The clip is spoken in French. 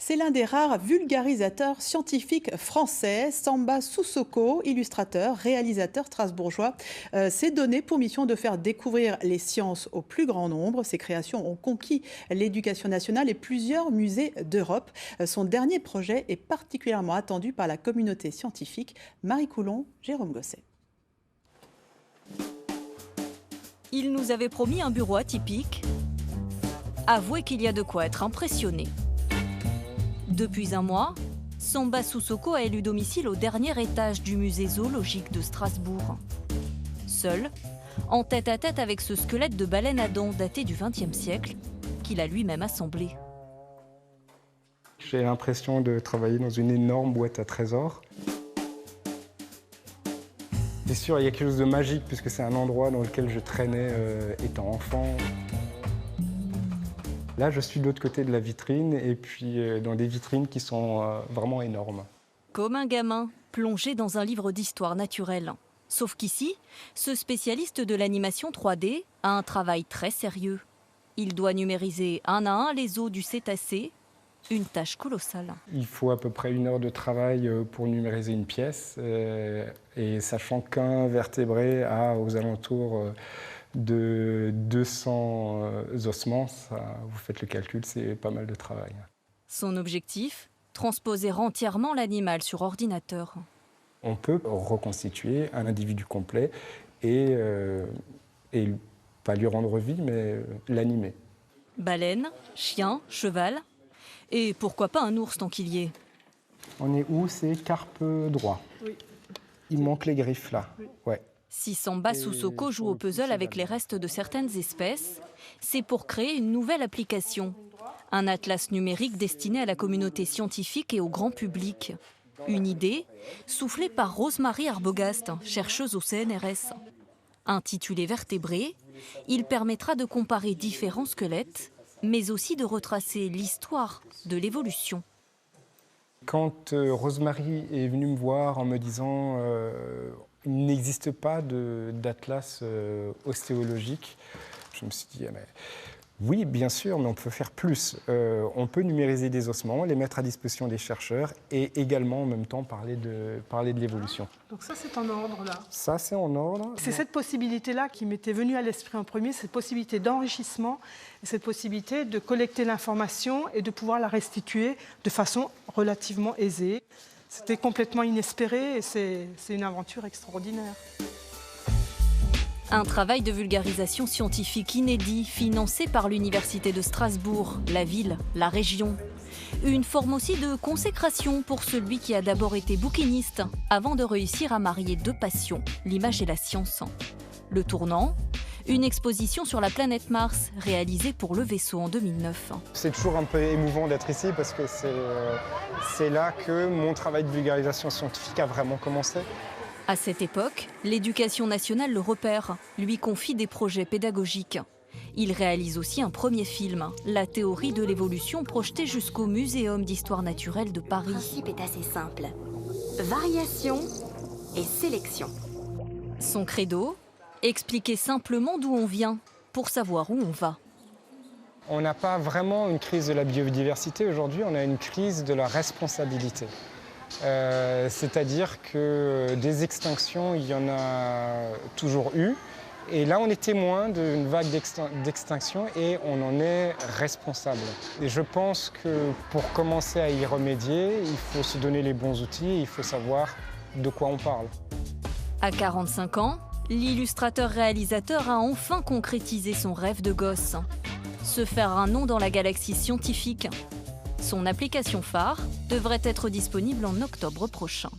C'est l'un des rares vulgarisateurs scientifiques français. Samba Sissoko, illustrateur, réalisateur strasbourgeois, s'est donné pour mission de faire découvrir les sciences au plus grand nombre. Ses créations ont conquis l'éducation nationale et plusieurs musées d'Europe. Son dernier projet est particulièrement attendu par la communauté scientifique. Marie Coulon, Jérôme Gosset. Il nous avait promis un bureau atypique. Avouez qu'il y a de quoi être impressionné. Depuis un mois, Samba Sissoko a élu domicile au dernier étage du musée zoologique de Strasbourg. Seul, en tête-à-tête avec ce squelette de baleine à dents daté du XXe siècle, qu'il a lui-même assemblé. J'ai l'impression de travailler dans une énorme boîte à trésors. C'est sûr, il y a quelque chose de magique puisque c'est un endroit dans lequel je traînais étant enfant. Là, je suis de l'autre côté de la vitrine et puis dans des vitrines qui sont vraiment énormes. Comme un gamin plongé dans un livre d'histoire naturelle. Sauf qu'ici, ce spécialiste de l'animation 3D a un travail très sérieux. Il doit numériser un à un les os du cétacé, une tâche colossale. Il faut à peu près 1 heure de travail pour numériser une pièce et sachant qu'un vertébré a aux alentours de 200 ossements, ça, vous faites le calcul, c'est pas mal de travail. Son objectif, transposer entièrement l'animal sur ordinateur. On peut reconstituer un individu complet et pas lui rendre vie, mais l'animer. Baleine, chien, cheval, et pourquoi pas un ours tant qu'il y est. On est où? C'est carpe droit. Oui. Il manque les griffes là. Oui. Ouais. Si Samba Sissoko joue au puzzle avec les restes de certaines espèces, c'est pour créer une nouvelle application. Un atlas numérique destiné à la communauté scientifique et au grand public. Une idée soufflée par Rosemarie Arbogast, chercheuse au CNRS. Intitulé Vertébrés, il permettra de comparer différents squelettes, mais aussi de retracer l'histoire de l'évolution. Quand Rosemarie est venue me voir en me disant il n'existe pas d'atlas ostéologique, je me suis dit mais, oui, bien sûr, mais on peut faire plus. On peut numériser des ossements, les mettre à disposition des chercheurs et également en même temps parler de l'évolution. Donc ça, c'est en ordre là. Ça, c'est en ordre. C'est cette possibilité-là qui m'était venue à l'esprit en premier, cette possibilité d'enrichissement, et cette possibilité de collecter l'information et de pouvoir la restituer de façon relativement aisée. C'était complètement inespéré et c'est une aventure extraordinaire. Un travail de vulgarisation scientifique inédit, financé par l'Université de Strasbourg, la ville, la région. Une forme aussi de consécration pour celui qui a d'abord été bouquiniste, avant de réussir à marier 2 passions, l'image et la science. Le tournant, une exposition sur la planète Mars, réalisée pour le vaisseau en 2009. C'est toujours un peu émouvant d'être ici parce que c'est là que mon travail de vulgarisation scientifique a vraiment commencé. À cette époque, l'Éducation nationale le repère, lui confie des projets pédagogiques. Il réalise aussi un premier film, La théorie de l'évolution, projeté jusqu'au Muséum d'histoire naturelle de Paris. Le principe est assez simple. Variation et sélection. Son credo, expliquer simplement d'où on vient, pour savoir où on va. On n'a pas vraiment une crise de la biodiversité aujourd'hui, on a une crise de la responsabilité. C'est-à-dire que des extinctions, il y en a toujours eu. Et là, on est témoin d'une vague d'extinction et on en est responsable. Et je pense que pour commencer à y remédier, il faut se donner les bons outils et il faut savoir de quoi on parle. À 45 ans, l'illustrateur-réalisateur a enfin concrétisé son rêve de gosse. Se faire un nom dans la galaxie scientifique. Son application phare devrait être disponible en octobre prochain.